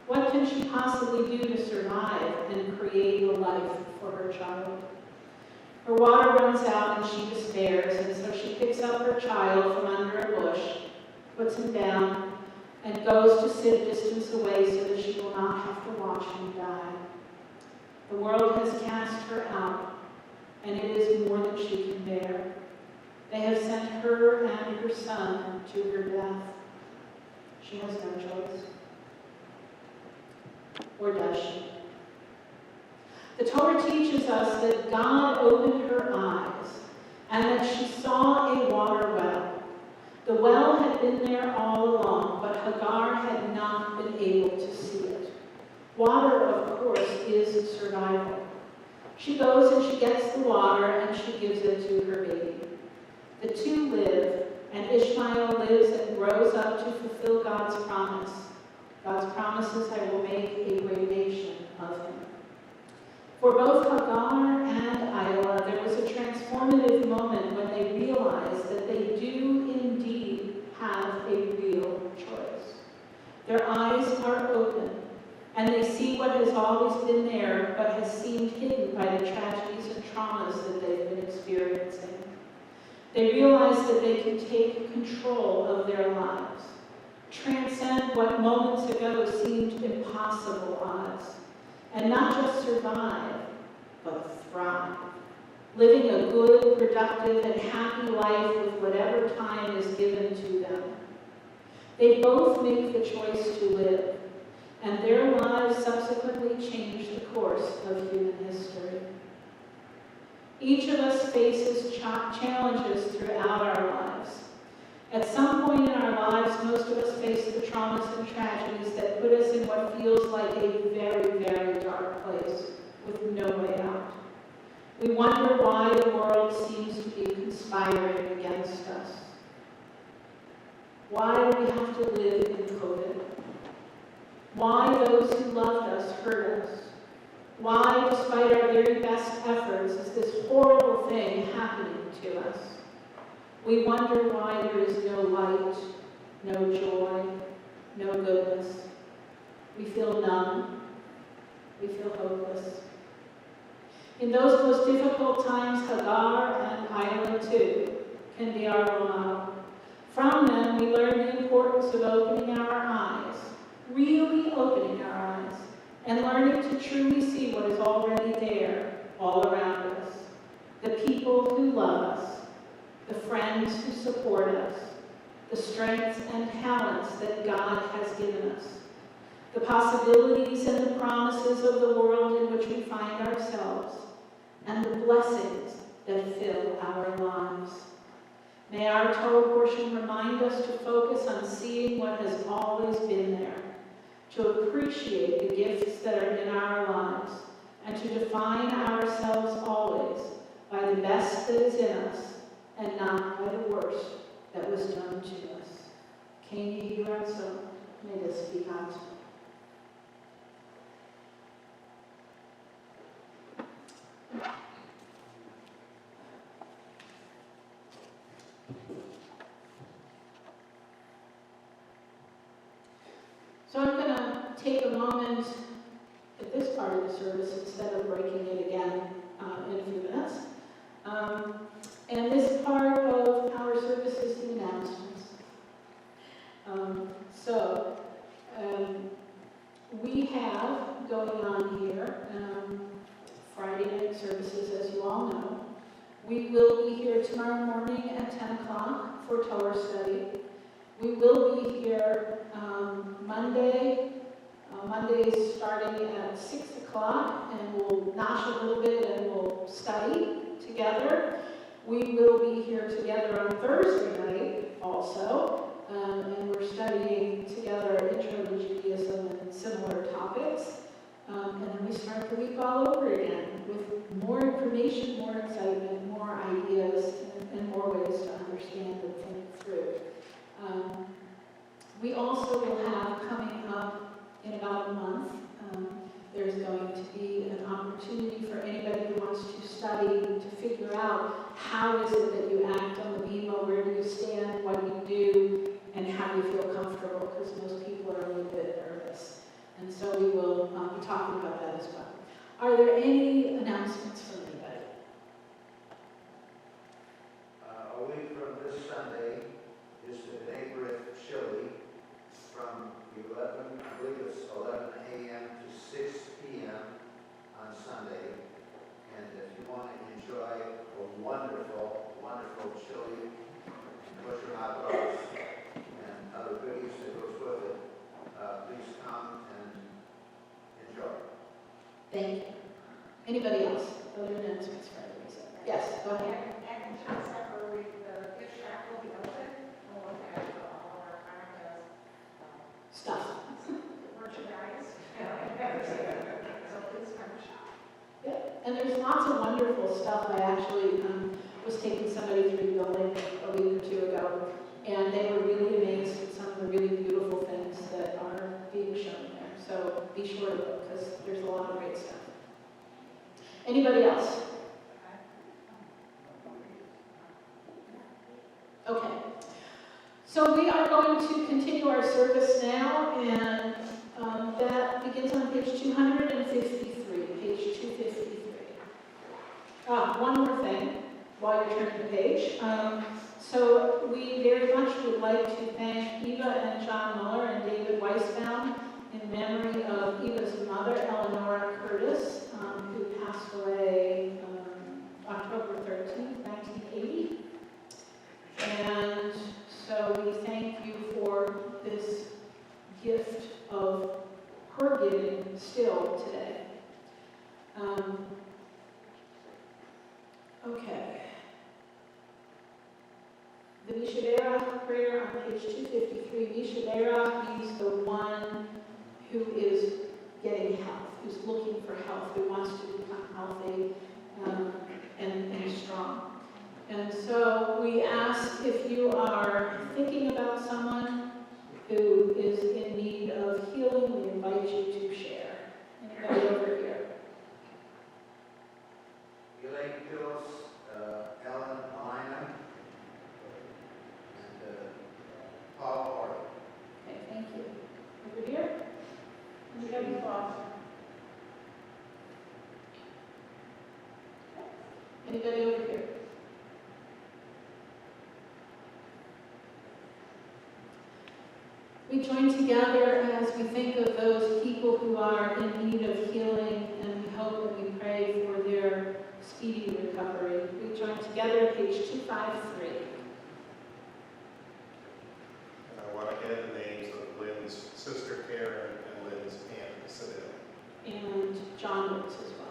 [SPEAKER 5] What can she possibly do to survive and create a life for her child? Her water runs out and she despairs, and so she picks up her child from under a bush, puts him down, and goes to sit a distance away so that she will not have to watch him die. The world has cast her out, and it is more than she can bear. They have sent her and her son to her death. She has no choice. Or does she? The Torah teaches us that God opened her eyes and that she saw a water well. The well had been there all along, but Hagar had not been able to see it. Water, of course, is survival. She goes and she gets the water and she gives it to her baby. The 2 live, and Ishmael lives and grows up to fulfill God's promise. God's promises, I will make a great nation of him. For both Hagar and Isla, there was a transformative moment when they realized that they do indeed have a real choice. Their eyes are open, and they see what has always been there, but has seemed hidden by the tragedies and traumas that they've been experiencing. They realize that they can take control of their lives, transcend what moments ago seemed impossible odds, and not just survive, but thrive, living a good, productive, and happy life with whatever time is given to them. They both make the choice to live, and their lives subsequently change the course of human history. Each of us faces challenges throughout our lives. At some point in our lives, most of us face the traumas and tragedies that put us in what feels like a very, very dark place with no way out. We wonder why the world seems to be conspiring against us. Why do we have to live in COVID? Why those who loved us hurt us? Why, despite our very best efforts, is this horrible thing happening to us? We wonder why there is no light, no joy, no goodness. We feel numb. We feel hopeless. In those most difficult times, Hagar and Isla too can be our role model. From them, we learn the importance of opening our eyes, really opening our eyes, and learning to truly see what is already there all around us. The people who love us, the friends who support us, the strengths and talents that God has given us, the possibilities and the promises of the world in which we find ourselves, and the blessings that fill our lives. May our Torah portion remind us to focus on seeing what has always been there, to appreciate the gifts that are in our lives, and to define ourselves always by the best that is in us and not by the worst that was done to us. Can you hear us? So may this be God's will. So I'm going to take a moment at this part of the service instead of breaking it again in a few minutes. And this part of our service is the announcements. We have going on here Friday night services, as you all know. We will be here tomorrow morning at 10 o'clock for Torah study. We will be here Mondays starting at 6 o'clock, and we'll nosh a little bit and we'll study together. We will be here together on Thursday night also, and we're studying together Intro to Judaism and similar topics. And then we start the week all over again with more information, more excitement, more ideas, and more ways to understand and think through. We also will have coming up in about a month, there's going to be an opportunity for anybody who wants to study to figure out how is it that you act on the bima, where do you stand, what do you do, and how do you feel comfortable, because most people are a little bit nervous. And so we will be talking about that as well. Are there any announcements from anybody?
[SPEAKER 7] A week from this Sunday is the neighborhood chili from 11, I believe it's 11 a.m. to 6 p.m. on Sunday. And if you want to enjoy a wonderful, wonderful chili, kosher hot dogs, and other goodies that goes with it, please come and enjoy.
[SPEAKER 5] Thank you. Anybody else? Other announcements for everybody? Yes, go ahead.
[SPEAKER 9] And just separately, the gift shop will be open. We'll look at all of our kind of
[SPEAKER 5] Stuff.
[SPEAKER 9] merchandise and everything. So please come shop.
[SPEAKER 5] Yeah, and there's lots of wonderful stuff. I actually was taking somebody through the building a week or two ago, and they were really amazed at some of the really beautiful things that are being shown there. So be sure to look, because there's a lot of great stuff. Anybody else? Okay. So we are going to continue our service now, and that begins on page 253, page 253. One more thing while you're turning the page. So we very much would like to thank Eva and John Muller and David Weisbaum in memory of Eva's mother, Eleanor Curtis, who passed away October 13th, 1980. And so we thank you for this gift of her giving still today. Okay. The Mishabera prayer on page 253. Mishabera means the one who is getting health, who's looking for health, who wants to become healthy and strong. And so we ask, if you are thinking about someone who is in need of healing, we invite you to share. Anybody over here?
[SPEAKER 7] Elaine Pills, Ellen Alina,
[SPEAKER 5] Anybody over here? We join together as we think of those people who are in need of healing, and we hope and we pray for their speedy recovery. We join together at page 253.
[SPEAKER 6] And I want to add the names of Lynn's sister Karen and Lynn's aunt Sedell.
[SPEAKER 5] And John Woods as well.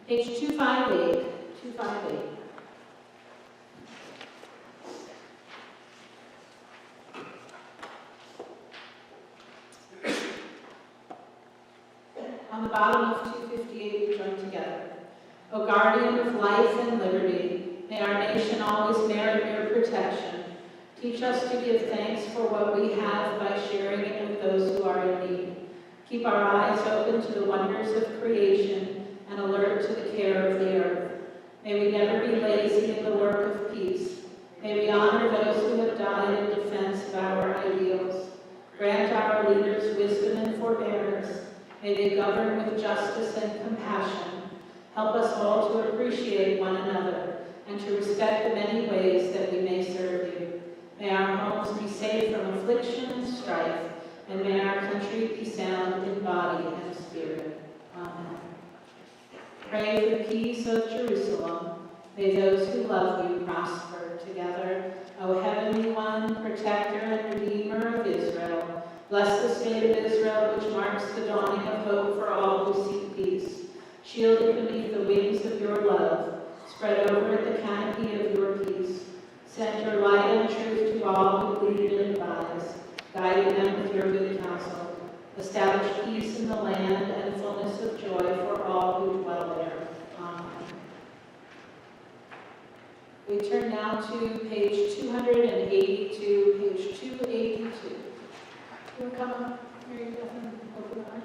[SPEAKER 5] Page 258. 258. On the bottom of 258, we join together. O guardian of life and liberty, may our nation always merit your protection. Teach us to give thanks for what we have by sharing it with those who are in need. Keep our eyes open to the wonders of creation and alert to the care of the earth. May we never be lazy in the work of peace. May we honor those who have died in defense of our ideals. Grant our leaders wisdom and forbearance. May they govern with justice and compassion. Help us all to appreciate one another and to respect the many ways that we may serve you. May our homes be safe from affliction and strife, and may our country be sound in body and spirit. Amen. Pray for the peace of Jerusalem. May those who love you prosper together. O Heavenly One, Protector and Redeemer of Israel, bless the state of Israel, which marks the dawning of hope for all who seek peace. Shield it beneath the wings of your love. Spread over it the canopy of your peace. Send your light and truth to all who lead and advise, guiding them with your good counsel. Establish peace in the land and fullness of joy for all who dwell there. Amen. We turn now to page 282, page 282. You come up, Mary Beth, and open the line.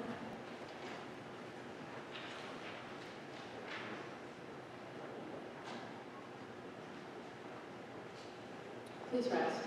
[SPEAKER 5] Please rise.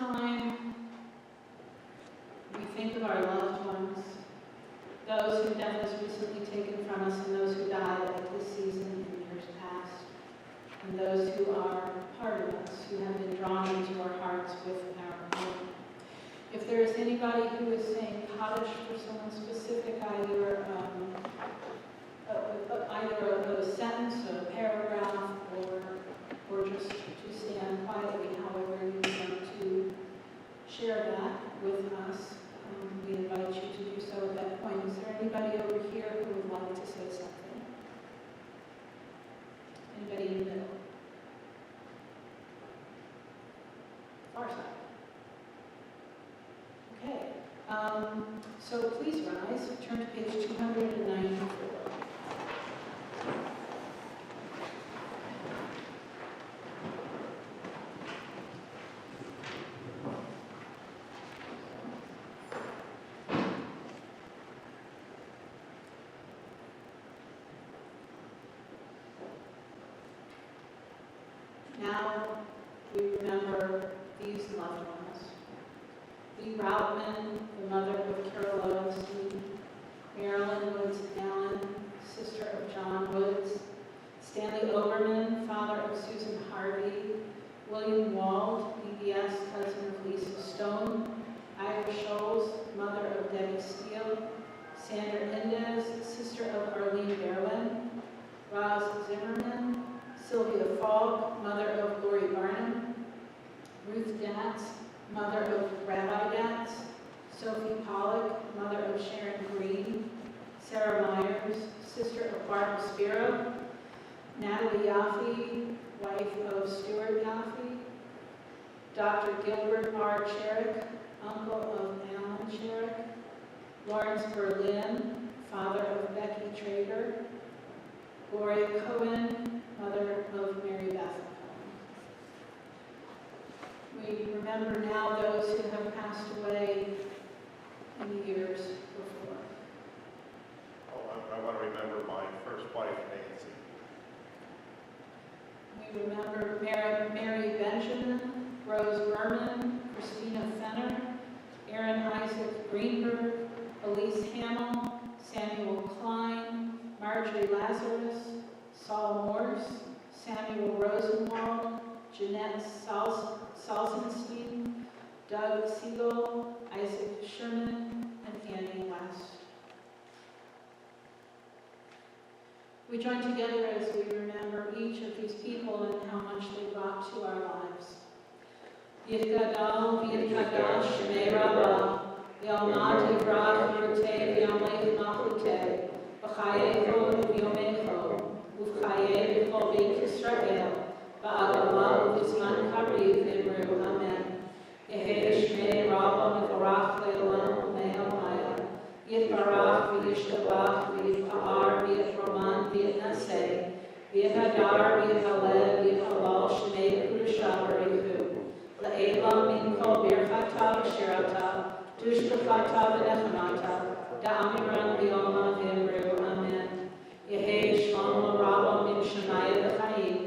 [SPEAKER 5] time, we think of our loved ones, those who death has recently taken from us and those who died at this season in years past, and those who are part of us, who have been drawn into our hearts with our own. If there is anybody who is saying cottage for someone specific, either a sentence, a paragraph, or just to stand quietly, however you want to share that with us, we invite you to do so at that point. Is there anybody over here who would like to say something? Anybody in the middle? Far side. Okay. So please rise. Turn to page 294. Now we remember these loved ones. Lee Routman, the mother of Carol Lowenstein, Marilyn Woods Allen, sister of John Woods, Stanley Oberman, father of Susan Harvey, William Wald, BBS cousin of Lisa Stone, Ira Scholes, mother of Debbie Steele, Sandra Indez, sister of Arlene Berlin, Roz Zimmerman, Sylvia Fogg, mother of Lori Barnum, Ruth Datz, mother of Rabbi Datz, Sophie Pollock, mother of Sharon Green, Sarah Myers, sister of Barbara Spiro, Natalie Yaffe, wife of Stuart Yaffe, Dr. Gilbert R. Sherrick, uncle of Alan Sherrick, Lawrence Berlin, father of Becky Traeger, Gloria Cohen, mother of Mary Beth Cohen. We remember now those who have passed away in the years before.
[SPEAKER 6] Oh, I want to remember my first wife, Nancy.
[SPEAKER 5] We remember Mary Benjamin, Rose Berman, Christina Fenner, Aaron Isaac Greenberg, Elise Hamill, Samuel Klein, Marjorie Lazarus, Saul Morse, Samuel Rosenwald, Jeanette Salzenstein, Doug Siegel, Isaac Sherman, and Annie West. We join together as we remember each of these people and how much they brought to our lives. Yitgadal, Yitgadal, Shemei Rabbah, Yalmad Yivrak, Yurtei, Yamlech Malchutei, B'chayecho, V'yomecho, Uvchaye, B'chol Beit Yisrael, Ba'agama, V'zman Kariv, V'imru, Amen. Yehe Shmei Rabbah, Mevorach, Le'olam, U'mei Maya, Yitbarach, V'yishtabach, V'yitpa'ar, V'yitroman, V'yitnaseh, V'yithadar, V'yithaleh, V'yithalal, Shmei Kurusha, B'rihu. La'elam min kol birchata v'shirata, dushkafata v'nechamata, da'amiran v'yoma v'imru, amen. Yehe shlomo rabba min shemaya v'chayim,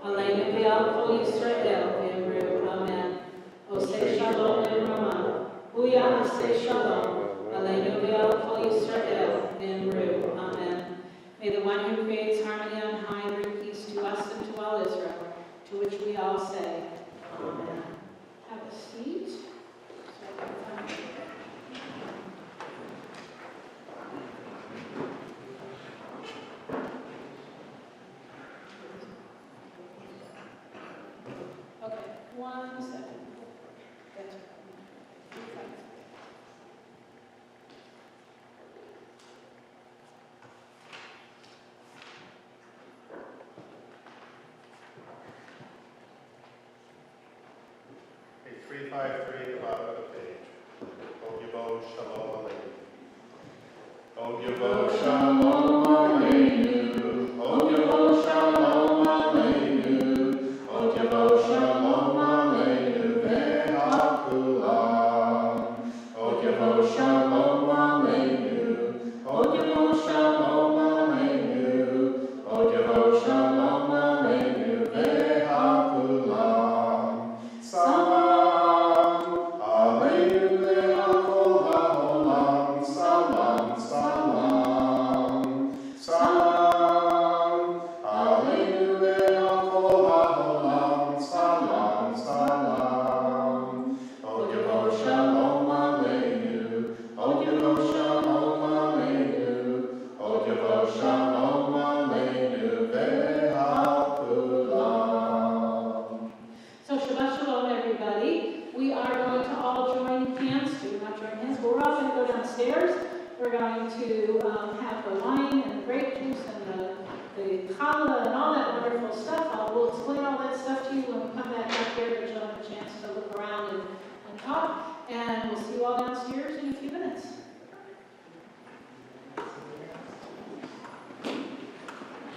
[SPEAKER 5] aleinu v'al kol Yisrael v'imru, amen. Oseh shalom v'rama, huya aseh shalom, aleinu v'al kol Yisrael v'imru, amen. May the one who creates harmony on high bring peace to us and to all Israel, to which we all say, amen. Have a seat. Okay, 1 second. That's
[SPEAKER 6] Page 353 at the bottom of the page. Ogyabo Shalom Aleinu. Ogyabo Shalom Aleinu. Ogyabo Shalom Aleinu. Ogyabo Shalom Aleinu. Ve'hakulam. Ogyabo Shalom Aleinu. Ogyabo Shalom Aleinu. Ogyabo Shalom Aleinu. Ve'hakulam. Salam
[SPEAKER 5] upstairs. We're going to have the wine and the grape juice and the challah and all that wonderful stuff. We'll explain all that stuff to you when we come back up here, but you'll have a chance to look around and talk. And we'll see you all downstairs in a few minutes.